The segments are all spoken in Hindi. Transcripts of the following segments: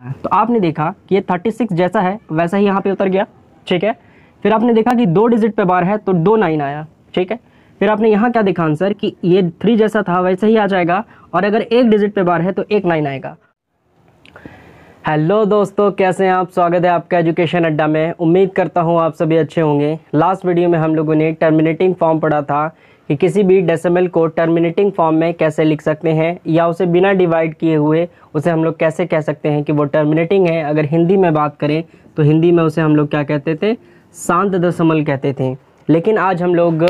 तो आपने देखा कि ये 36 जैसा है वैसा ही यहाँ पे उतर गया, ठीक है। फिर आपने देखा कि 2 डिजिट पे बार है तो 2 9 आया, ठीक है। फिर आपने यहाँ क्या देखा आंसर कि ये 3 जैसा था वैसे ही आ जाएगा, और अगर 1 डिजिट पे बार है तो 1 9 आएगा। हेलो दोस्तों, कैसे हैं आप? स्वागत है आपका एजुकेशन अड्डा में। उम्मीद करता हूँ आप सभी अच्छे होंगे। लास्ट वीडियो में हम लोगों ने टर्मिनेटिंग फॉर्म पढ़ा था कि किसी भी डेसिमल को टर्मिनेटिंग फॉर्म में कैसे लिख सकते हैं, या उसे बिना डिवाइड किए हुए उसे हम लोग कैसे कह सकते हैं कि वो टर्मिनेटिंग है। अगर हिंदी में बात करें तो हिंदी में उसे हम लोग क्या कहते थे? शांत दशमल कहते थे। लेकिन आज हम लोग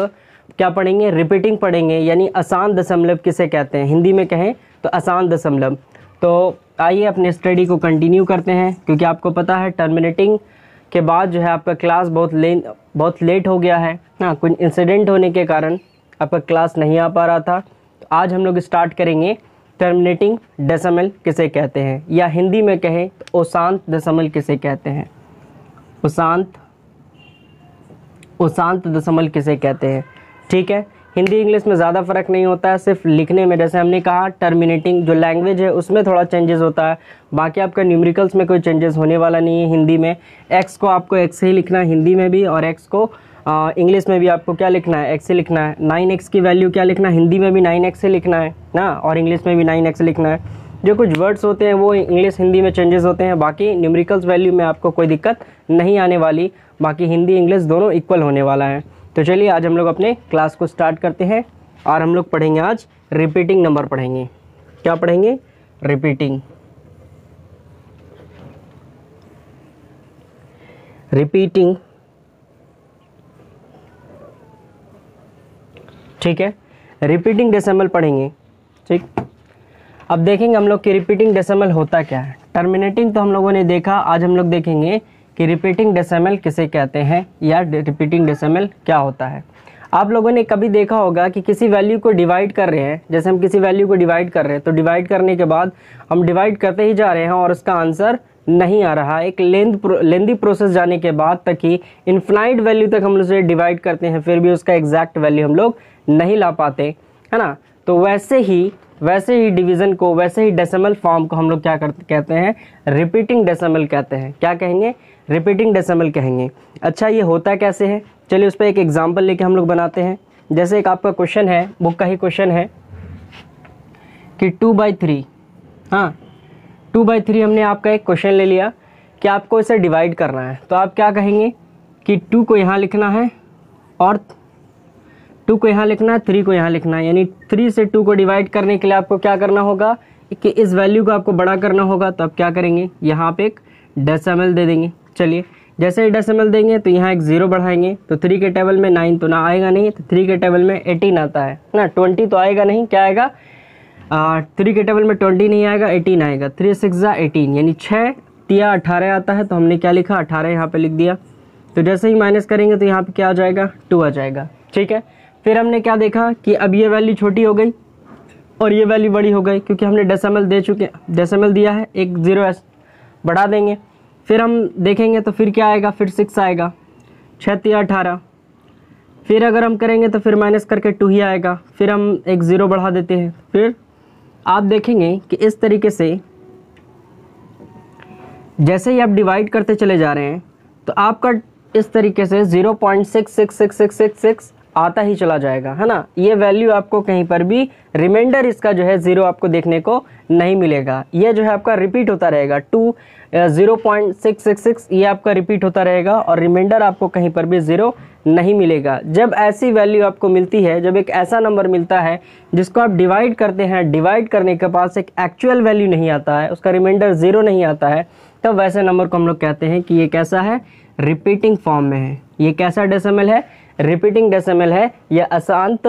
क्या पढ़ेंगे? रिपीटिंग पढ़ेंगे, यानी आसान दशमलव किसे कहते हैं। हिंदी में कहें तो आसान दशमलव। तो आइए अपने स्टडी को कंटिन्यू करते हैं, क्योंकि आपको पता है टर्मिनेटिंग के बाद जो है आपका क्लास बहुत लेट हो गया है। हाँ, कुछ इंसिडेंट होने के कारण आपका क्लास नहीं आ पा रहा था। तो आज हम लोग स्टार्ट करेंगे टर्मिनेटिंग डेसिमल किसे कहते हैं, या हिंदी में कहें तो अशांत दशमल किसे कहते हैं। अशांत दशमल किसे कहते हैं, ठीक है। हिंदी इंग्लिश में ज़्यादा फ़र्क नहीं होता है, सिर्फ लिखने में। जैसे हमने कहा टर्मिनेटिंग जो लैंग्वेज है उसमें थोड़ा चेंजेस होता है, बाकी आपका न्यूमेरिकल्स में कोई चेंजेस होने वाला नहीं है। हिंदी में एक्स को आपको एक्स ही लिखना है हिंदी में भी, और एक्स को इंग्लिश में भी आपको क्या लिखना है? एक्स ही लिखना है। 9x की वैल्यू क्या लिखना है? हिंदी में भी 9x ही लिखना है ना, और इंग्लिश में भी 9x लिखना है। जो कुछ वर्ड्स होते हैं वो इंग्लिश हिंदी में चेंजेस होते हैं, बाकी न्यूमेरिकल्स वैल्यू में आपको कोई दिक्कत नहीं आने वाली। बाकी हिंदी इंग्लिश दोनों इक्वल होने वाला है। तो चलिए आज हम लोग अपने क्लास को स्टार्ट करते हैं, और हम लोग पढ़ेंगे आज रिपीटिंग नंबर पढ़ेंगे। क्या पढ़ेंगे? रिपीटिंग। ठीक है, रिपीटिंग डेसिमल पढ़ेंगे, ठीक। अब देखेंगे हम लोग कि रिपीटिंग डेसिमल होता क्या है। टर्मिनेटिंग तो हम लोगों ने देखा, आज हम लोग देखेंगे कि रिपीटिंग डेसिमल किसे कहते हैं, या रिपीटिंग डेसिमल क्या होता है। आप लोगों ने कभी देखा होगा कि किसी वैल्यू को डिवाइड कर रहे हैं, जैसे हम किसी वैल्यू को डिवाइड कर रहे हैं, तो डिवाइड करने के बाद हम डिवाइड करते ही जा रहे हैं और उसका आंसर नहीं आ रहा। एक लेंदी प्रोसेस जाने के बाद तक ही इनफाइनाइट वैल्यू तक हम उसे डिवाइड करते हैं, फिर भी उसका एग्जैक्ट वैल्यू हम लोग नहीं ला पाते, है ना। तो वैसे ही डिवीज़न को, वैसे ही डेसिमल फॉर्म को हम लोग क्या कहते हैं? रिपीटिंग डेसिमल कहते हैं। क्या कहेंगे? रिपीटिंग डेसिमल कहेंगे। अच्छा, ये होता कैसे है? चलिए उस पर एक एग्जांपल लेके हम लोग बनाते हैं। जैसे एक आपका क्वेश्चन है, बुक का ही क्वेश्चन है कि 2/3, हाँ 2/3 हमने आपका एक क्वेश्चन ले लिया कि आपको इसे डिवाइड करना है। तो आप क्या कहेंगे कि 2 को यहाँ लिखना है, और 2 को यहाँ लिखना है, 3 को यहाँ लिखना है। यानी 3 से 2 को डिवाइड करने के लिए आपको क्या करना होगा कि इस वैल्यू को आपको बड़ा करना होगा। तो आप क्या करेंगे? यहाँ पे एक डेसिमल दे देंगे। चलिए, जैसे ही डेसिमल देंगे तो यहाँ एक 0 बढ़ाएंगे, तो 3 के टेबल में 9 तो ना आएगा नहीं, तो 3 के टेबल में 18 आता है ना। 20 तो आएगा नहीं, क्या आएगा? 3 के टेबल में 20 नहीं आएगा, 18 आएगा। 3 6 18, यानी 6 तिया 18 आता है। तो हमने क्या लिखा? 18 यहाँ पे लिख दिया। तो जैसे ही माइनस करेंगे तो यहाँ पे क्या आ जाएगा? 2 आ जाएगा, ठीक है। फिर हमने क्या देखा कि अब ये वैल्यू छोटी हो गई और ये वैल्यू बड़ी हो गई, क्योंकि हमने डेसिमल दिया है, एक 0 बढ़ा देंगे। फिर हम देखेंगे तो फिर क्या आएगा? फिर 6 आएगा, 6 तिया 18। फिर अगर हम करेंगे तो फिर माइनस करके 2 ही आएगा। फिर हम एक 0 बढ़ा देते हैं। फिर आप देखेंगे कि इस तरीके से जैसे ही आप डिवाइड करते चले जा रहे हैं तो आपका इस तरीके से 0.666666 आता ही चला जाएगा, है ना। ये वैल्यू आपको कहीं पर भी रिमाइंडर इसका जो है 0 आपको देखने को नहीं मिलेगा। ये जो है आपका रिपीट होता रहेगा। 0.666 ये आपका रिपीट होता रहेगा, और रिमाइंडर आपको कहीं पर भी 0 नहीं मिलेगा। जब ऐसी वैल्यू आपको मिलती है, जब एक ऐसा नंबर मिलता है जिसको आप डिवाइड करते हैं, डिवाइड करने के पास एक एक्चुअल वैल्यू नहीं आता है, उसका रिमाइंडर 0 नहीं आता है, तब वैसे नंबर को हम लोग कहते हैं कि ये कैसा है? रिपीटिंग फॉर्म में है। ये कैसा डेसिमल है? रिपीटिंग डेसिमल है, या अशांत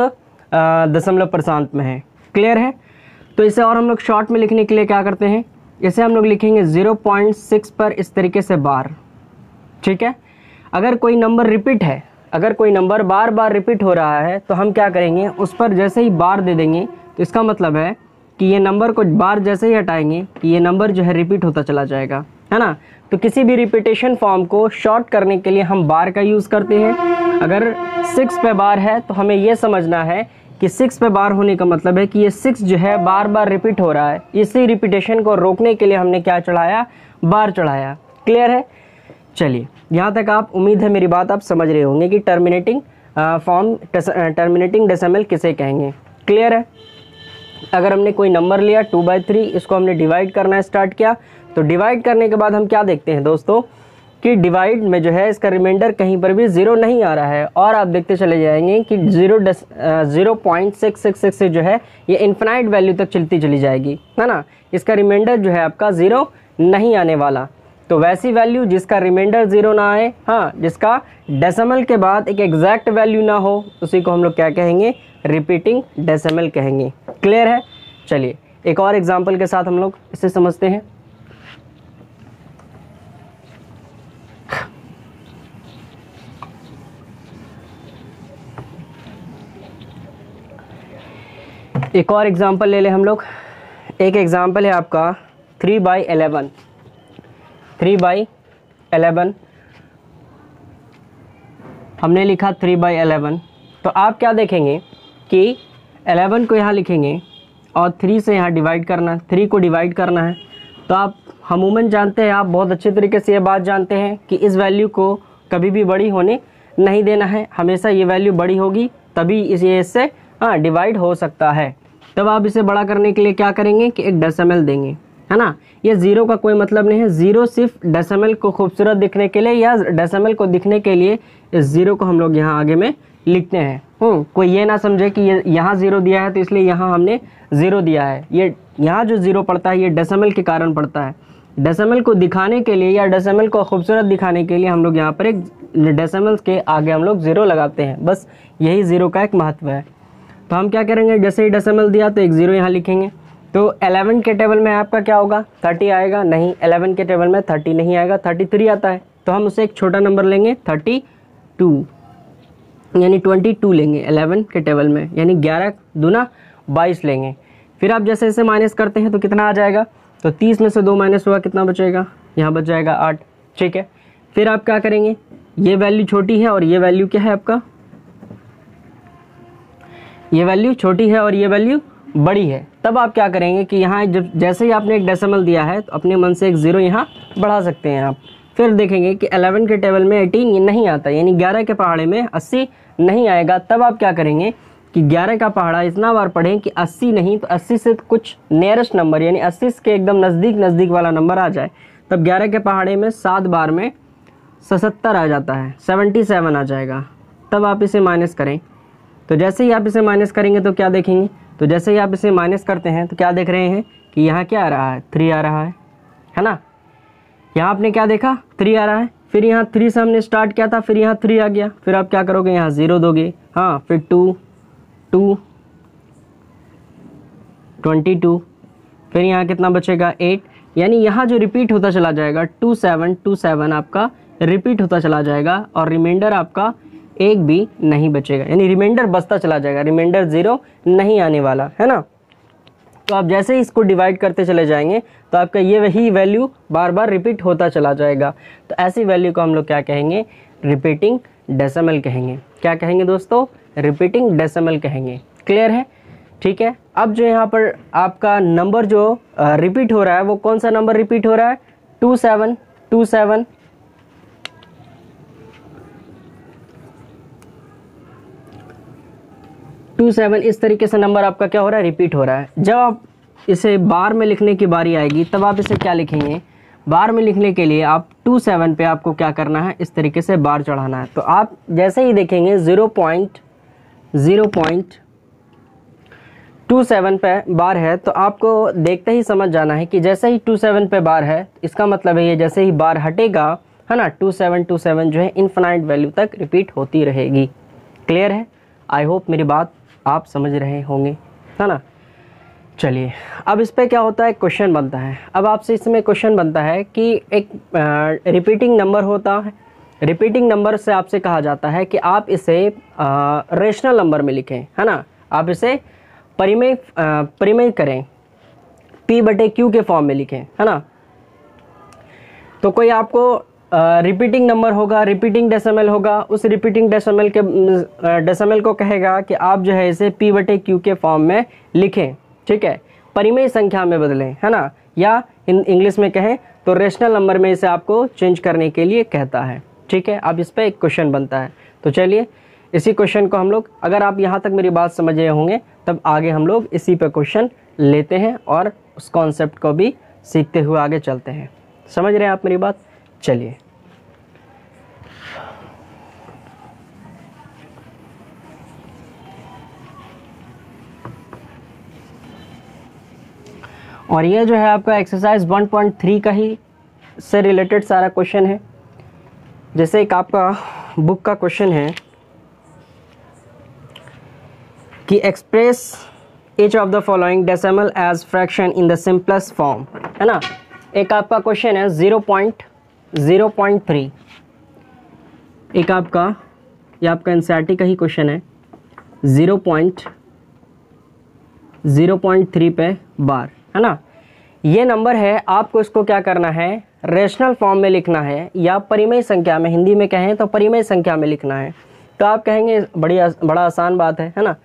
दशमलव प्रशांत में है। क्लियर है? तो इसे और हम लोग शॉर्ट में लिखने के लिए क्या करते हैं? इसे हम लोग लिखेंगे 0.6 पर इस तरीके से बार, ठीक है। अगर कोई नंबर रिपीट है, अगर कोई नंबर बार बार रिपीट हो रहा है, तो हम क्या करेंगे? उस पर जैसे ही बार दे देंगे, तो इसका मतलब है कि ये नंबर को बार जैसे ही हटाएंगे कि ये नंबर जो है रिपीट होता चला जाएगा, है ना। तो किसी भी रिपीटेशन फॉर्म को शॉर्ट करने के लिए हम बार का यूज़ करते हैं। अगर 6 पे बार है तो हमें ये समझना है कि 6 पे बार होने का मतलब है कि ये 6 जो है बार बार रिपीट हो रहा है। इसी रिपीटेशन को रोकने के लिए हमने क्या चढ़ाया, बार चढ़ाया। क्लियर है? चलिए यहाँ तक आप, उम्मीद है मेरी बात आप समझ रहे होंगे कि टर्मिनेटिंग टर्मिनेटिंग डेसिमल किसे कहेंगे। क्लियर है? अगर हमने कोई नंबर लिया 2/3, इसको हमने डिवाइड करना स्टार्ट किया, तो डिवाइड करने के बाद हम क्या देखते हैं दोस्तों कि डिवाइड में जो है इसका रिमाइंडर कहीं पर भी 0 नहीं आ रहा है, और आप देखते चले जाएंगे कि 0.666 से जो है ये इन्फिनाइट वैल्यू तक चलती चली जाएगी, है ना। इसका रिमाइंडर जो है आपका 0 नहीं आने वाला। तो वैसी वैल्यू जिसका रिमाइंडर 0 ना आए, हाँ, जिसका डेसिमल के बाद एक एग्जैक्ट वैल्यू ना हो, उसी को हम लोग क्या कहेंगे, रिपीटिंग डेसिमल कहेंगे। क्लियर है? चलिए एक और एग्जांपल के साथ हम लोग इसे समझते हैं। एक और एग्जांपल ले लें हम लोग। एक एग्जांपल है आपका 3/11। 3/11 हमने लिखा 3/11। तो आप क्या देखेंगे कि 11 को यहाँ लिखेंगे और 3 से यहाँ डिवाइड करना, 3 को डिवाइड करना है। तो आप अमूमन जानते हैं, आप बहुत अच्छे तरीके से ये बात जानते हैं कि इस वैल्यू को कभी भी बड़ी होने नहीं देना है, हमेशा ये वैल्यू बड़ी होगी तभी इससे डिवाइड हो सकता है। तब आप इसे बड़ा करने के लिए क्या करेंगे कि एक डेसिमल देंगे, है ना। ये 0 का कोई मतलब नहीं है, 0 सिर्फ डेसिमल को खूबसूरत दिखने के लिए या डेसिमल को दिखने के लिए इस 0 को हम लोग यहाँ आगे में लिखते हैं। कोई ये ना समझे कि ये यहाँ 0 दिया है तो इसलिए यहाँ हमने 0 दिया है। ये यहाँ जो 0 पड़ता है ये डेसिमल के कारण पड़ता है। डेसिमल को दिखाने के लिए या डेसिमल को खूबसूरत दिखाने के लिए हम लोग यहाँ पर एक डेसिमल के आगे हम लोग 0 लगाते हैं, बस यही 0 का एक महत्व है। तो हम क्या करेंगे, जैसे ही डेसिमल दिया तो एक 0 यहाँ लिखेंगे। तो 11 के टेबल में आपका क्या होगा, 30 आएगा? नहीं, 11 के टेबल में 30 नहीं आएगा, 33 आता है। तो हम उसे एक छोटा नंबर लेंगे 32, यानी 22 लेंगे 11 के टेबल में, यानी 11 दूना 22 लेंगे। फिर आप जैसे इसे माइनस करते हैं तो कितना आ जाएगा, तो 30 में से 2 माइनस हुआ, कितना बचेगा, यहाँ बच जाएगा 8। ठीक है, फिर आप क्या करेंगे, ये वैल्यू छोटी है और ये वैल्यू क्या है आपका, ये वैल्यू छोटी है और ये वैल्यू बड़ी है। तब आप क्या करेंगे कि यहाँ जब जैसे ही आपने एक डेसिमल दिया है तो अपने मन से एक 0 यहाँ बढ़ा सकते हैं आप। फिर देखेंगे कि 11 के टेबल में 18 नहीं आता, यानी 11 के पहाड़े में 80 नहीं आएगा। तब आप क्या करेंगे कि 11 का पहाड़ा इतना बार पढ़ें कि 80 नहीं तो 80 से कुछ नियरेस्ट नंबर, यानी 80 के एकदम नज़दीक वाला नंबर आ जाए। तब 11 के पहाड़े में 7 बार में 77 आ जाता है, 77 आ जाएगा। तब आप इसे माइनस करें। तो जैसे ही आप इसे माइनस करेंगे तो क्या देखेंगे, तो जैसे ही आप इसे माइनस करते हैं तो क्या देख रहे हैं कि यहाँ क्या आ रहा है, 3 आ रहा है ना। यहाँ आपने क्या देखा, 3 आ रहा है। फिर यहाँ 3 से हमने स्टार्ट किया था, फिर यहाँ 3 आ गया। फिर आप क्या करोगे, यहाँ 0 दोगे, हाँ, फिर 2 22, फिर यहाँ कितना बचेगा 8, यानी यहाँ जो रिपीट होता चला जाएगा 27 आपका रिपीट होता चला जाएगा और रिमाइंडर आपका एक भी नहीं बचेगा, यानी रिमाइंडर बचता चला जाएगा, रिमाइंडर 0 नहीं आने वाला, है ना। तो आप जैसे ही इसको डिवाइड करते चले जाएंगे तो आपका ये वही वैल्यू बार बार रिपीट होता चला जाएगा। तो ऐसी वैल्यू को हम लोग क्या कहेंगे, रिपीटिंग डेसिमल कहेंगे। क्या कहेंगे दोस्तों, रिपीटिंग डेसिमल कहेंगे। क्लियर है? ठीक है। अब जो यहाँ पर आपका नंबर जो रिपीट हो रहा है वो कौन सा नंबर रिपीट हो रहा है, 27 इस तरीके से नंबर आपका क्या हो रहा है, रिपीट हो रहा है। जब आप इसे बार में लिखने की बारी आएगी तब आप इसे क्या लिखेंगे, बार में लिखने के लिए आप 27 पे आपको क्या करना है, इस तरीके से बार चढ़ाना है। तो आप जैसे ही देखेंगे 0.27 पे बार है तो आपको देखते ही समझ जाना है कि जैसे ही 27 पे बार है इसका मतलब है ये जैसे ही बार हटेगा, है ना, 27 जो है इन्फिनाइट वैल्यू तक रिपीट होती रहेगी। क्लियर है? आई होप मेरी बात आप समझ रहे होंगे, है ना। चलिए अब इस पे क्या होता है, क्वेश्चन बनता है। अब आपसे इसमें क्वेश्चन बनता है कि एक रिपीटिंग नंबर होता है, रिपीटिंग नंबर से आपसे कहा जाता है कि आप इसे रेशनल नंबर में लिखें, है ना। आप इसे परिमेय करें, P/Q के फॉर्म में लिखें, है ना। तो कोई आपको रिपीटिंग नंबर होगा, रिपीटिंग डेसिमल होगा, उस रिपीटिंग डेसिमल के डेसिमल को कहेगा कि आप जो है इसे p/q के फॉर्म में लिखें, ठीक है, परिमेय संख्या में बदलें, है ना, या इंग्लिश में कहें तो रेशनल नंबर में इसे आपको चेंज करने के लिए कहता है, ठीक है। अब इस पर एक क्वेश्चन बनता है, तो चलिए इसी क्वेश्चन को हम लोग, अगर आप यहाँ तक मेरी बात समझ रहे होंगे तब आगे हम लोग इसी पे क्वेश्चन लेते हैं और उस कॉन्सेप्ट को भी सीखते हुए आगे चलते हैं। समझ रहे हैं आप मेरी बात? चलिए और ये जो है आपका एक्सरसाइज 1.3 का ही से रिलेटेड सारा क्वेश्चन है। जैसे एक आपका बुक का क्वेश्चन है कि express each of the following decimal as fraction in the simplest form, है ना। एक आपका क्वेश्चन है 0.3, एक आपका ये आपका एनसीईआरटी का ही क्वेश्चन है 0.3 पे बार, है ना। ये नंबर है, आपको इसको क्या करना है, रेशनल फॉर्म में लिखना है या परिमेय संख्या में, हिंदी में कहें तो परिमेय संख्या में लिखना है। तो आप कहेंगे बड़ा आसान बात है ना।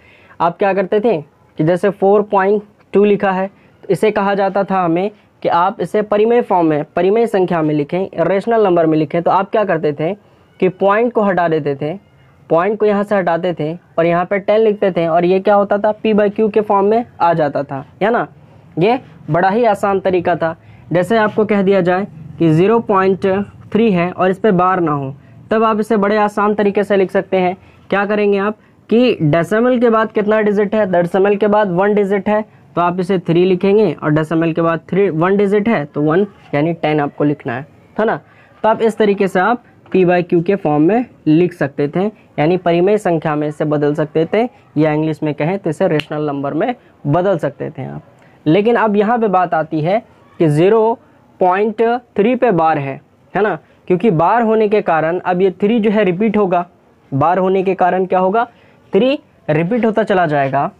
आप क्या करते थे कि जैसे 4.2 लिखा है तो इसे कहा जाता था हमें कि आप इसे परिमेय फॉर्म में, परिमेय संख्या में लिखें, रेशनल नंबर में लिखें। तो आप क्या करते थे कि पॉइंट को हटा देते थे, पॉइंट को यहाँ से हटाते थे और यहाँ पे 10 लिखते थे और ये क्या होता था, p/q के फॉर्म में आ जाता था, है ना। ये बड़ा ही आसान तरीका था। जैसे आपको कह दिया जाए कि 0.3 है और इस पर बार ना हो, तब आप इसे बड़े आसान तरीके से लिख सकते हैं। क्या करेंगे आप कि डेसिमल के बाद कितना डिजिट है, डेसिमल के बाद 1 डिजिट है तो आप इसे 3 लिखेंगे और डेसिमल के बाद 1 डिजिट है तो 1 यानी 10 आपको लिखना है ना। तो आप इस तरीके से आप p/q के फॉर्म में लिख सकते थे, यानी परिमेय संख्या में इसे बदल सकते थे, या इंग्लिश में कहें तो इसे रेशनल नंबर में बदल सकते थे आप। लेकिन अब यहाँ पे बात आती है कि 0.3 पे बार है ना, क्योंकि बार होने के कारण अब ये 3 जो है रिपीट होगा। बार होने के कारण क्या होगा, 3 रिपीट होता चला जाएगा।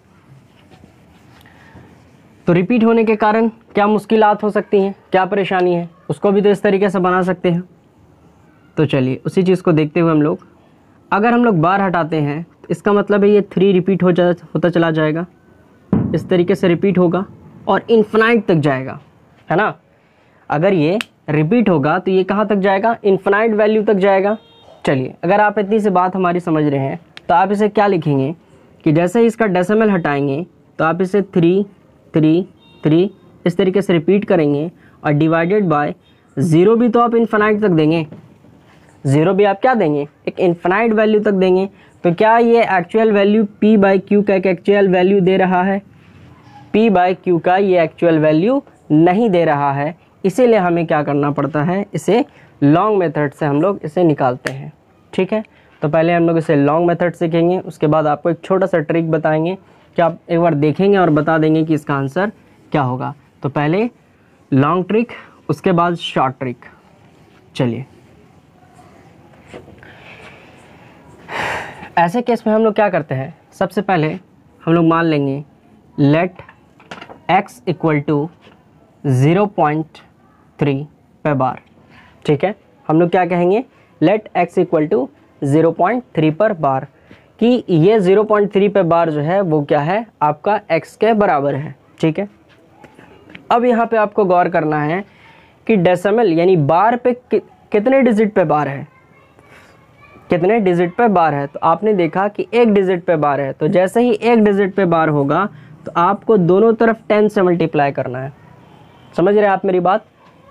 तो रिपीट होने के कारण क्या मुश्किलात हो सकती हैं, क्या परेशानी है, उसको भी तो इस तरीके से बना सकते हैं। तो चलिए उसी चीज़ को देखते हुए हम लोग, अगर हम लोग बार हटाते हैं तो इसका मतलब है ये 3 रिपीट होता चला जाएगा, इस तरीके से रिपीट होगा और इन्फिनाइट तक जाएगा, है ना। अगर ये रिपीट होगा तो ये कहाँ तक जाएगा, इन्फिनाइट वैल्यू तक जाएगा। चलिए अगर आप इतनी सी बात हमारी समझ रहे हैं तो आप इसे क्या लिखेंगे कि जैसे ही इसका डेसिमल हटाएंगे तो आप इसे 3 3 3 इस तरीके से रिपीट करेंगे और डिवाइडेड बाय 0 भी तो आप इन्फिनाइट तक देंगे, 0 भी आप क्या देंगे, एक इन्फिनाइट वैल्यू तक देंगे। तो क्या ये एक्चुअल वैल्यू p/q का एक एक्चुअल वैल्यू दे रहा है, p/q का ये एक्चुअल वैल्यू नहीं दे रहा है। इसीलिए हमें क्या करना पड़ता है, इसे लॉन्ग मेथड से हम लोग इसे निकालते हैं, ठीक है। तो पहले हम लोग इसे लॉन्ग मेथड सीखेंगे, उसके बाद आपको एक छोटा सा ट्रिक बताएंगे कि आप एक बार देखेंगे और बता देंगे कि इसका आंसर क्या होगा। तो पहले लॉन्ग ट्रिक, उसके बाद शॉर्ट ट्रिक। चलिए ऐसे केस में हम लोग क्या करते हैं, सबसे पहले हम लोग मान लेंगे लेट x इक्वल टू 0.3 पे बार, ठीक है। हम लोग क्या कहेंगे, लेट x इक्वल टू 0.3 पर बार, कि ये 0.3 पे बार जो है वो क्या है, आपका x के बराबर है, ठीक है। अब यहाँ पे आपको गौर करना है कि डेसिमल यानी बार पे कितने डिजिट पे बार है, कितने डिजिट पे बार है। तो आपने देखा कि 1 डिजिट पे बार है, तो जैसे ही 1 डिजिट पे बार होगा तो आपको दोनों तरफ 10 से मल्टीप्लाई करना है। समझ रहे हैं आप मेरी बात,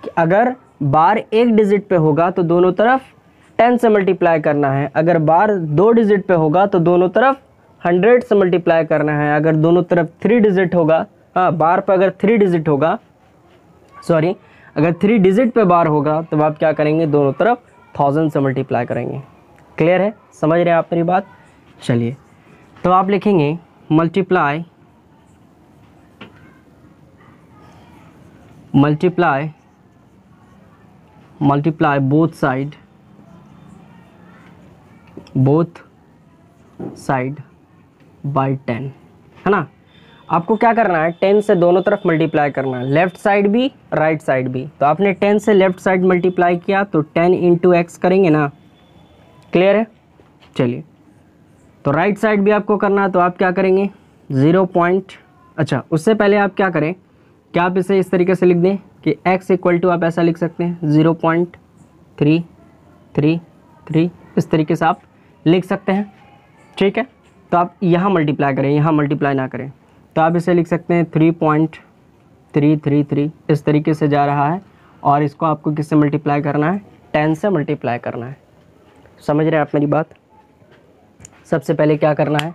कि अगर बार 1 डिजिट पे होगा तो दोनों तरफ 10 से मल्टीप्लाई करना है, अगर बार 2 डिजिट पे होगा तो दोनों तरफ 100 से मल्टीप्लाई करना है, अगर दोनों तरफ 3 डिजिट होगा, हाँ बार पर अगर 3 डिजिट होगा, सॉरी अगर 3 डिजिट पे बार होगा तो आप क्या करेंगे, दोनों तरफ 1000 से मल्टीप्लाई करेंगे। क्लियर है, समझ रहे हैं आप मेरी बात। चलिए तो आप लिखेंगे मल्टीप्लाई बोथ साइड बाय 10, है ना। आपको क्या करना है, 10 से दोनों तरफ मल्टीप्लाई करना है, लेफ्ट साइड भी राइट साइड भी। तो आपने 10 से लेफ्ट साइड मल्टीप्लाई किया तो 10 इंटू एक्स करेंगे ना, क्लियर है। चलिए, तो राइट साइड भी आपको करना है, तो आप क्या करेंगे 0 पॉइंट, अच्छा उससे पहले आप क्या करें कि आप इसे इस तरीके से लिख दें कि x इक्वल टू आप ऐसा लिख सकते हैं 0.333, इस तरीके से आप लिख सकते हैं, ठीक है। तो आप यहाँ मल्टीप्लाई करें, यहाँ मल्टीप्लाई ना करें, तो आप इसे लिख सकते हैं 3.333, इस तरीके से जा रहा है। और इसको आपको किससे मल्टीप्लाई करना है, 10 से मल्टीप्लाई करना है। समझ रहे हैं आप मेरी बात। सबसे पहले क्या करना है,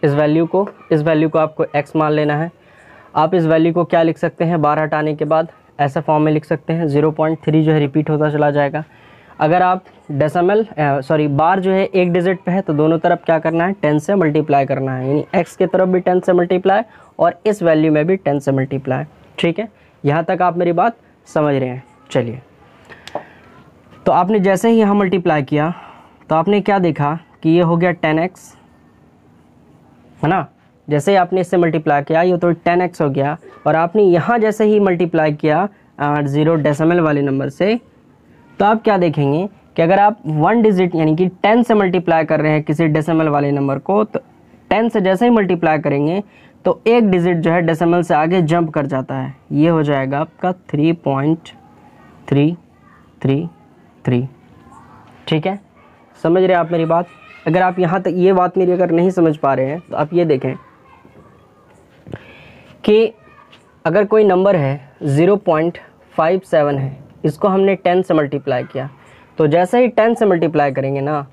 इस वैल्यू को आपको x मान लेना है। आप इस वैल्यू को क्या लिख सकते हैं, बार हटाने के बाद ऐसा फॉर्म में लिख सकते हैं 0.3 जो है रिपीट होता चला जाएगा। अगर आप बार जो है एक डिजिट पे है तो दोनों तरफ क्या करना है, 10 से मल्टीप्लाई करना है, यानी x की तरफ भी 10 से मल्टीप्लाई और इस वैल्यू में भी 10 से मल्टीप्लाई, ठीक है। यहाँ तक आप मेरी बात समझ रहे हैं। चलिए, तो आपने जैसे ही यहाँ मल्टीप्लाई किया तो आपने क्या देखा कि ये हो गया 10x, है ना। जैसे ही आपने इससे मल्टीप्लाई किया ये तो 10x हो गया, और आपने यहाँ जैसे ही मल्टीप्लाई किया 0 डेसिमल वाले नंबर से, तो आप क्या देखेंगे कि अगर आप 1 डिजिट यानी कि 10 से मल्टीप्लाई कर रहे हैं किसी डेसिमल वाले नंबर को, तो 10 से जैसे ही मल्टीप्लाई करेंगे तो एक डिजिट जो है डेसिमल से आगे जंप कर जाता है, ये हो जाएगा आपका 3.333, ठीक है। समझ रहे हैं आप मेरी बात। अगर आप यहाँ तक ये बात मेरी अगर नहीं समझ पा रहे हैं तो आप ये देखें कि अगर कोई नंबर है 0.57 है, इसको हमने 10 से मल्टीप्लाई किया, तो जैसे ही 10 से मल्टीप्लाई करेंगे ना,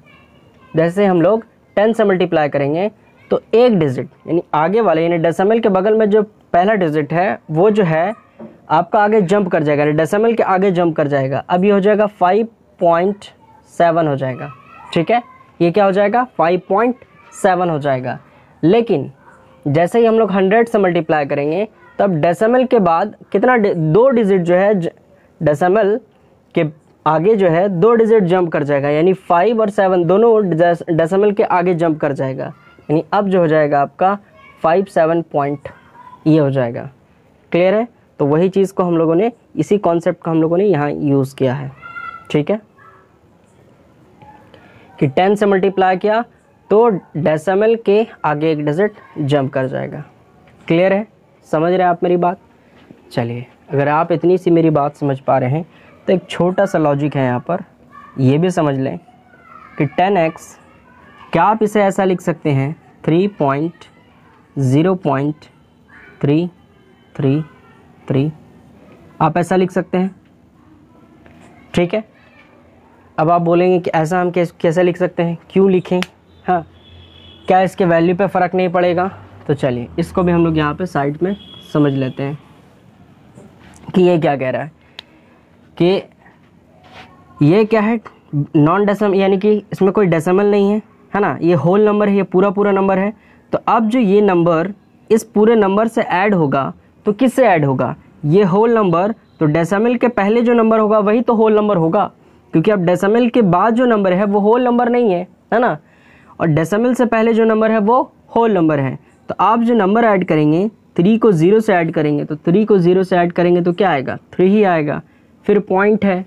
जैसे हम लोग 10 से मल्टीप्लाई करेंगे तो एक डिजिट यानी आगे वाले यानी डेसिमल के बगल में जो पहला डिजिट है वो जो है आपका आगे जंप कर जाएगा, डेसिमल के आगे जंप कर जाएगा। अब ये हो जाएगा 5.7 हो जाएगा, ठीक है। ये क्या हो जाएगा 5.7 हो जाएगा। लेकिन जैसे ही हम लोग 100 से मल्टीप्लाई करेंगे तब डेसिमल के बाद कितना 2 डिजिट जो है डेसिमल के आगे जो है 2 डिजिट जंप कर जाएगा, यानी 5 और 7 दोनों डेसिमल के आगे जंप कर जाएगा, यानी अब जो हो जाएगा आपका 57 पॉइंट, ये हो जाएगा। क्लियर है। तो वही चीज़ को हम लोगों ने, इसी कॉन्सेप्ट को हम लोगों ने यहाँ यूज़ किया है, ठीक है, कि 10 से मल्टीप्लाई किया तो डेसिमल के आगे एक डिजिट जंप कर जाएगा। क्लियर है, समझ रहे हैं आप मेरी बात। चलिए, अगर आप इतनी सी मेरी बात समझ पा रहे हैं तो एक छोटा सा लॉजिक है यहाँ पर, ये भी समझ लें कि 10x, क्या आप इसे ऐसा लिख सकते हैं 3.0.333, आप ऐसा लिख सकते हैं, ठीक है। अब आप बोलेंगे कि ऐसा हम कैसे लिख सकते हैं, क्यों लिखें, हाँ, क्या इसके वैल्यू पे फ़र्क नहीं पड़ेगा। तो चलिए इसको भी हम लोग यहाँ पे साइड में समझ लेते हैं कि ये क्या कह रहा है, कि ये क्या है, नॉन डेसिमल, यानी कि इसमें कोई डेसिमल नहीं है ना, ये होल नंबर है, ये पूरा नंबर है। तो अब जो ये नंबर इस पूरे नंबर से ऐड होगा तो किससे ऐड होगा, ये होल नंबर, तो डेसिमल के पहले जो नंबर होगा वही तो होल नंबर होगा, क्योंकि अब डेसिमल के बाद जो नंबर है वो होल नंबर नहीं है ना, और डेसिमल से पहले जो नंबर है वो होल नंबर है। तो आप जो नंबर ऐड करेंगे 3 को 0 से ऐड करेंगे, तो 3 को 0 से ऐड करेंगे तो क्या आएगा, 3 ही आएगा। फिर पॉइंट है,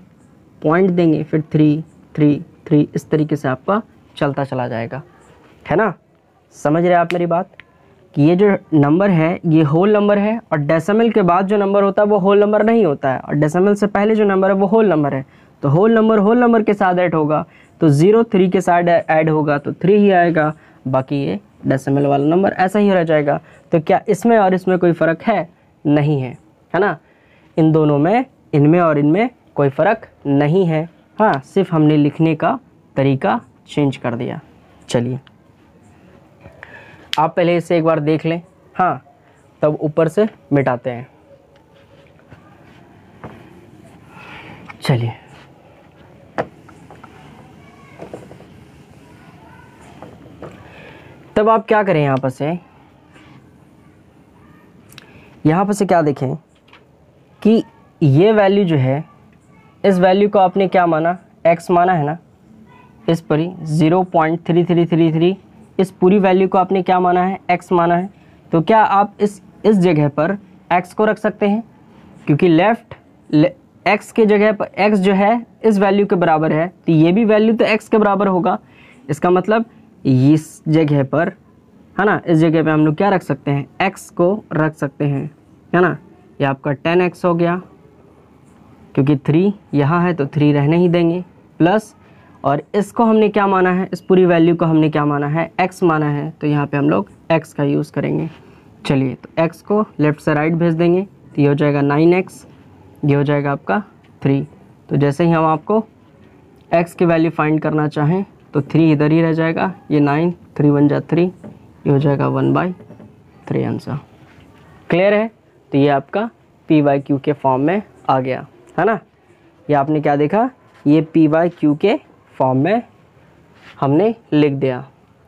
पॉइंट देंगे, फिर 3 3 3, इस तरीके से आपका चलता चला जाएगा, है ना। समझ रहे हैं आप मेरी बात, कि ये जो नंबर है ये होल नंबर है, और डेसिमल के बाद जो नंबर होता है वो होल नंबर नहीं होता है, और डेसिमल से पहले जो नंबर है वो होल नंबर है। तो होल नंबर के साथ ऐड होगा, तो 0 3 के साथ ऐड होगा तो 3 ही आएगा, बाकी ये डेसिमल वाला नंबर ऐसा ही रह जाएगा। तो क्या इसमें और इसमें कोई फ़र्क है, नहीं है, है ना। इन दोनों में, इनमें और इनमें कोई फ़र्क नहीं है, हाँ, सिर्फ हमने लिखने का तरीका चेंज कर दिया। चलिए आप पहले इसे एक बार देख लें, हाँ, तब ऊपर से मिटाते हैं। चलिए, तब आप क्या करें, यहाँ पर से क्या देखें कि ये वैल्यू जो है, इस वैल्यू को आपने क्या माना, x माना है ना, इस पर ही 0.3333, इस पूरी वैल्यू को आपने क्या माना है, x माना है। तो क्या आप इस इस जगह पर x को रख सकते हैं, क्योंकि लेफ्ट x के जगह पर x जो है इस वैल्यू के बराबर है, तो ये भी वैल्यू तो x के बराबर होगा। इसका मतलब इस जगह पर, है ना, इस जगह पे हम लोग क्या रख सकते हैं, x को रख सकते हैं, है ना। ये आपका 10x हो गया, क्योंकि 3 यहाँ है तो 3 रहने ही देंगे, प्लस और इसको हमने क्या माना है, इस पूरी वैल्यू को हमने क्या माना है, x माना है, तो यहाँ पे हम लोग x का यूज़ करेंगे। चलिए, तो x को लेफ़्ट से राइट भेज देंगे, तो ये हो जाएगा 9x, ये हो जाएगा आपका 3। तो जैसे ही हम आपको x की वैल्यू फाइंड करना चाहें तो 3 इधर ही रह जाएगा, ये 9, 3 1 जा 3, ये हो जाएगा 1/3 आंसर। क्लियर है? तो ये आपका p/q के फॉर्म में आ गया, है ना। ये आपने क्या देखा, ये p/q के फॉर्म में हमने लिख दिया।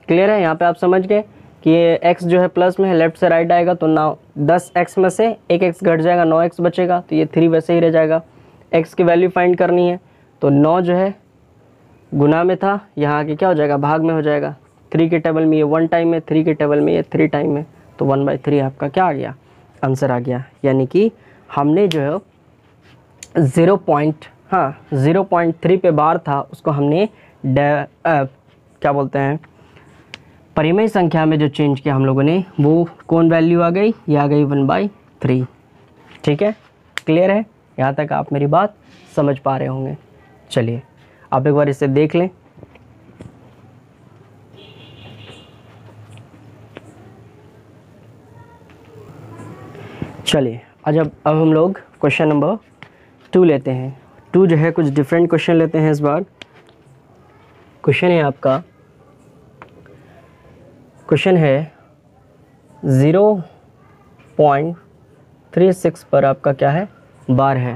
क्लियर है? यहाँ पे आप समझ गए कि ये x जो है प्लस में है, लेफ्ट से राइट आएगा, तो 10x में से एक x घट जाएगा, 9x बचेगा, तो ये 3 वैसे ही रह जाएगा। x की वैल्यू फाइंड करनी है, तो 9 जो है गुना में था, यहाँ आके क्या हो जाएगा, भाग में हो जाएगा। 3 के टेबल में ये 1 टाइम है, 3 के टेबल में ये 3 टाइम है, तो 1/3 आपका क्या आ गया, आंसर आ गया। यानी कि हमने जो है 0.3 पे बार था, उसको हमने क्या बोलते हैं, परिमेय संख्या में जो चेंज किया हम लोगों ने, वो कौन वैल्यू आ गई, ये आ गई 1/3। ठीक है, क्लियर है? यहाँ तक आप मेरी बात समझ पा रहे होंगे। चलिए, आप एक बार इसे देख लें। चलिए, अब हम लोग क्वेश्चन नंबर 2 लेते हैं। 2 जो है कुछ डिफरेंट क्वेश्चन लेते हैं इस बार। क्वेश्चन है आपका, क्वेश्चन है 0.36 पर आपका क्या है, बार है।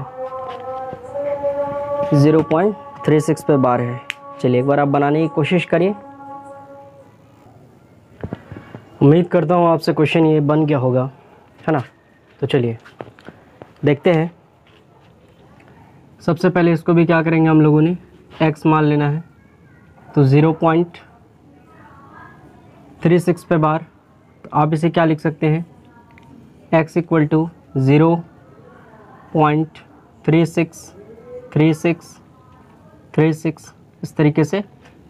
0.36 पे बार है। चलिए, एक बार आप बनाने की कोशिश करिए। उम्मीद करता हूँ आपसे क्वेश्चन ये बन गया होगा, है ना। तो चलिए देखते हैं। सबसे पहले इसको भी क्या करेंगे हम लोगों ने, x मान लेना है। तो 0.36 पे बार, तो आप इसे क्या लिख सकते हैं, x इक्वल टू 0.363636 इस तरीके से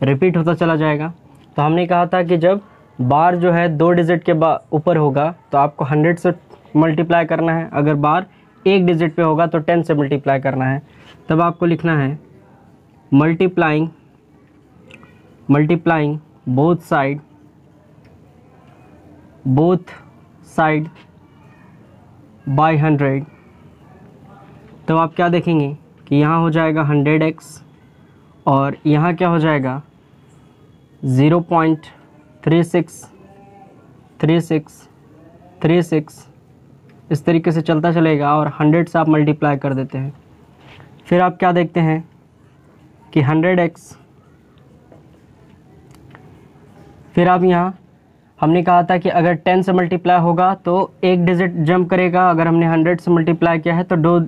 रिपीट होता चला जाएगा। तो हमने कहा था कि जब बार जो है 2 डिजिट के ऊपर होगा तो आपको 100 से मल्टीप्लाई करना है, अगर बार 1 डिजिट पे होगा तो 10 से मल्टीप्लाई करना है। तब आपको लिखना है मल्टीप्लाइंग बोथ साइड बाय 100। तब आप क्या देखेंगे कि यहाँ हो जाएगा 100x और यहाँ क्या हो जाएगा 0.363636 इस तरीके से चलता चलेगा और 100 से आप मल्टीप्लाई कर देते हैं। फिर आप क्या देखते हैं कि 100x, फिर आप यहाँ हमने कहा था कि अगर 10 से मल्टीप्लाई होगा तो 1 डिजिट जंप करेगा, अगर हमने 100 से मल्टीप्लाई किया है तो 2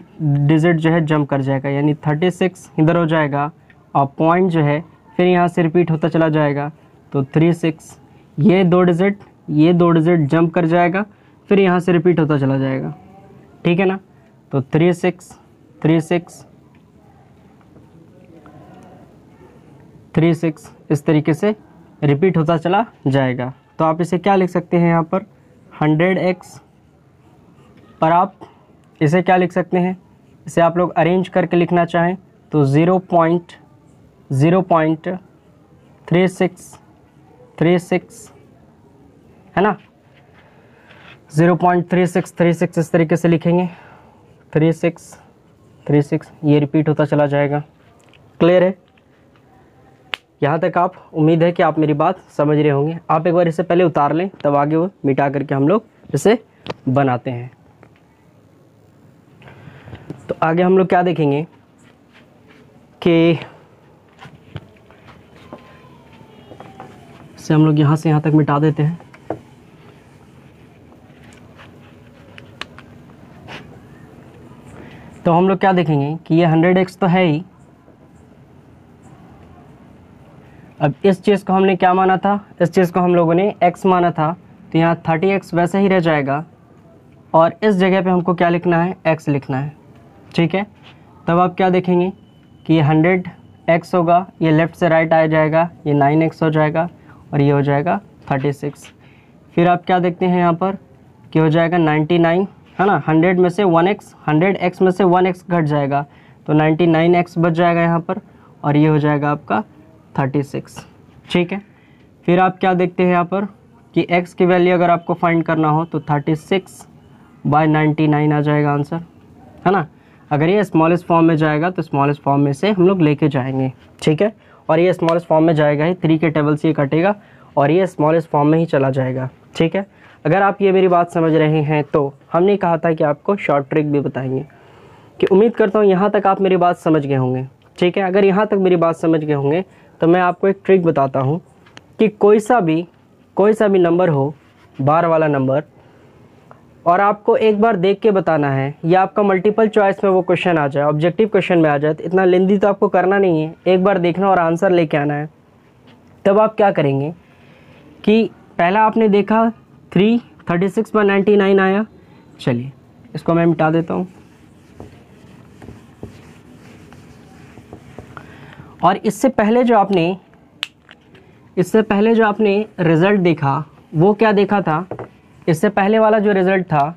डिजिट जो है जंप कर जाएगा, यानी 36 इधर हो जाएगा और पॉइंट जो है फिर यहाँ से रिपीट होता चला जाएगा। तो 36 ये 2 डिजिट जंप कर जाएगा, फिर यहाँ से रिपीट होता चला जाएगा। ठीक है ना। तो 36 इस तरीके से रिपीट होता चला जाएगा। तो आप इसे क्या लिख सकते हैं यहाँ पर 100x पर आप इसे क्या लिख सकते हैं, इसे आप लोग अरेंज करके लिखना चाहें तो 0.3636 है ना, 0.3636 इस तरीके से लिखेंगे। 36 ये रिपीट होता चला जाएगा। क्लियर है? यहाँ तक आप, उम्मीद है कि आप मेरी बात समझ रहे होंगे। आप एक बार इसे पहले उतार लें, तब आगे वो मिटा करके हम लोग इसे बनाते हैं। तो आगे हम लोग क्या देखेंगे कि इसे हम लोग यहाँ से यहाँ तक मिटा देते हैं। तो हम लोग क्या देखेंगे कि ये 100x तो है ही। अब इस चीज़ को हमने क्या माना था, इस चीज़ को हम लोगों ने x माना था, तो यहाँ 30x वैसे ही रह जाएगा और इस जगह पे हमको क्या लिखना है, x लिखना है, ठीक है। तब आप क्या देखेंगे कि ये 100x होगा, ये लेफ़्ट से राइट आ जाएगा, ये 9x हो जाएगा और ये हो जाएगा 36। फिर आप क्या देखते हैं यहाँ पर कि हो जाएगा 99, है ना। 100 में से 1x, 100x में से 1x घट जाएगा तो 99x बच जाएगा यहाँ पर और ये हो जाएगा आपका 36, ठीक है। फिर आप क्या देखते हैं यहाँ पर कि x की वैल्यू अगर आपको फाइंड करना हो तो 36/99 आ जाएगा आंसर, है ना। अगर ये स्मॉलेस्ट फॉर्म में जाएगा तो स्मॉलेस्ट फॉर्म में से हम लोग लेके जाएंगे, ठीक है। और ये स्मॉलेस्ट फॉर्म में जाएगा ही, 3 के टेबल से ये कटेगा और ये स्मॉलेस्ट फॉर्म में ही चला जाएगा, ठीक है। अगर आप ये मेरी बात समझ रहे हैं तो हमने कहा था कि आपको शॉर्ट ट्रिक भी बताएंगे, कि उम्मीद करता हूँ यहाँ तक आप मेरी बात समझ गए होंगे, ठीक है। अगर यहाँ तक मेरी बात समझ गए होंगे तो मैं आपको एक ट्रिक बताता हूँ कि कोई सा भी नंबर हो, बार वाला नंबर, और आपको एक बार देख के बताना है, या आपका मल्टीपल चॉइस में वो क्वेश्चन आ जाए, ऑब्जेक्टिव क्वेश्चन में आ जाए, तो इतना लेंदी तो आपको करना नहीं है, एक बार देखना और आंसर लेके आना है। तब आप क्या करेंगे कि पहला आपने देखा 36/99 आया, चलिए इसको मैं मिटा देता हूँ। और इससे पहले जो आपने रिज़ल्ट देखा वो क्या देखा था, इससे पहले वाला जो रिज़ल्ट था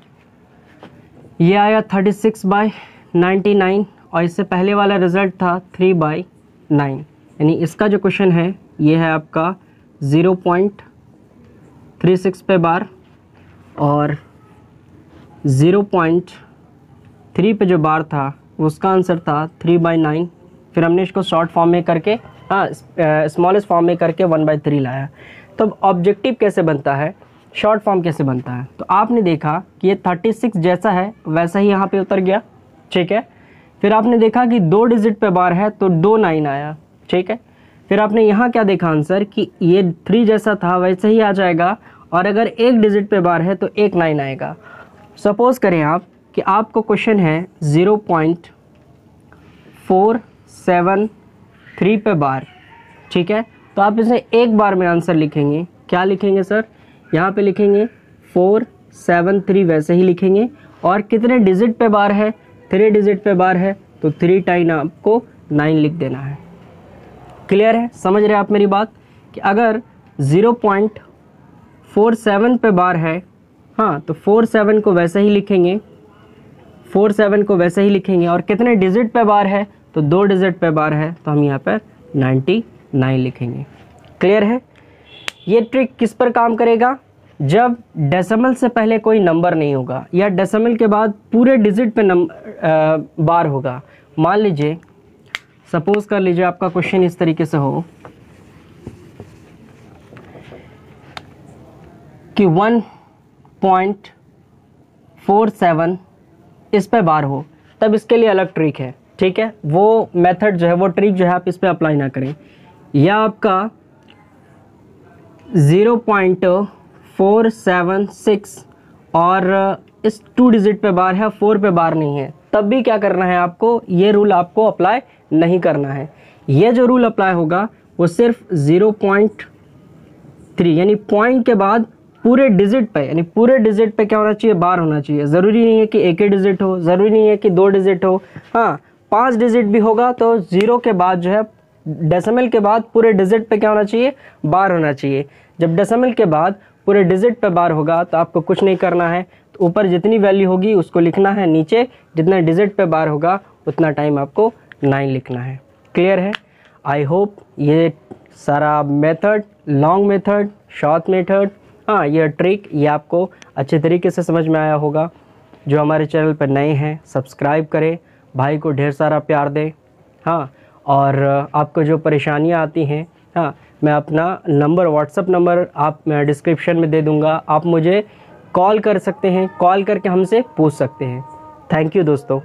ये आया 36/99 और इससे पहले वाला रिज़ल्ट था 3/9, यानी इसका जो क्वेश्चन है ये है आपका 0.36 पे बार और 0.3 पे जो बार था उसका आंसर था 3/9। फिर हमने इसको शॉर्ट फॉर्म में करके स्मॉलेस्ट फॉर्म में करके 1/3 लाया। तो ऑब्जेक्टिव कैसे बनता है, शॉर्ट फॉर्म कैसे बनता है, तो आपने देखा कि ये 36 जैसा है वैसा ही यहाँ पे उतर गया, ठीक है। फिर आपने देखा कि 2 डिजिट पे बार है तो 2 9 आया, ठीक है। फिर आपने यहाँ क्या देखा आंसर कि ये 3 जैसा था वैसे ही आ जाएगा, और अगर 1 डिजिट पे बार है तो 1 9 आएगा। सपोज़ करें आप कि आपको क्वेश्चन है 0.473 पे बार, ठीक है। तो आप इसे एक बार में आंसर लिखेंगे, क्या लिखेंगे सर, यहाँ पे लिखेंगे 473 वैसे ही लिखेंगे, और कितने डिजिट पे बार है, 3 डिजिट पे बार है तो 3 टाइम आपको 9 लिख देना है। क्लियर है, समझ रहे हैं आप मेरी बात, कि अगर 0.47 पे बार है, हाँ, तो 47 को वैसे ही लिखेंगे, 47 को वैसे ही लिखेंगे, और कितने डिजिट पे बार है तो 2 डिजिट पे बार है तो हम यहाँ पर 99 लिखेंगे। क्लियर है। ये ट्रिक किस पर काम करेगा, जब डेसिमल से पहले कोई नंबर नहीं होगा या डेसिमल के बाद पूरे डिजिट पे बार होगा। मान लीजिए, सपोज कर लीजिए आपका क्वेश्चन इस तरीके से हो कि 1.47 इस पे बार हो, तब इसके लिए अलग ट्रिक है, ठीक है। वो मेथड जो है, वो ट्रिक जो है आप इस पे अप्लाई ना करें। या आपका 0.476 और इस 2 डिजिट पे बार है, 4 पे बार नहीं है, तब भी क्या करना है आपको, ये रूल आपको अप्लाई नहीं करना है। ये जो रूल अप्लाई होगा वो सिर्फ 0.3 यानी पॉइंट के बाद पूरे डिजिट पे, यानी पूरे डिजिट पे क्या होना चाहिए, बार होना चाहिए। ज़रूरी नहीं है कि एक ही डिजिट हो, ज़रूरी नहीं है कि 2 डिजिट हो, हाँ 5 डिजिट भी होगा तो 0 के बाद जो है, डेसिमल के बाद पूरे डिजिट पे क्या होना चाहिए, बार होना चाहिए। जब डेसिमल के बाद पूरे डिजिट पे बार होगा तो आपको कुछ नहीं करना है, तो ऊपर जितनी वैल्यू होगी उसको लिखना है, नीचे जितना डिजिट पे बार होगा उतना टाइम आपको 9 लिखना है। क्लियर है। आई होप ये सारा method, long method, short method, हाँ ये ट्रिक, ये आपको अच्छे तरीके से समझ में आया होगा। जो हमारे चैनल पर नए हैं सब्सक्राइब करें, भाई को ढेर सारा प्यार दें, हाँ। और आपको जो परेशानियाँ आती हैं, हाँ, मैं अपना नंबर, व्हाट्सअप नंबर आप मैं डिस्क्रिप्शन में दे दूँगा, आप मुझे कॉल कर सकते हैं, कॉल करके हमसे पूछ सकते हैं। थैंक यू दोस्तों।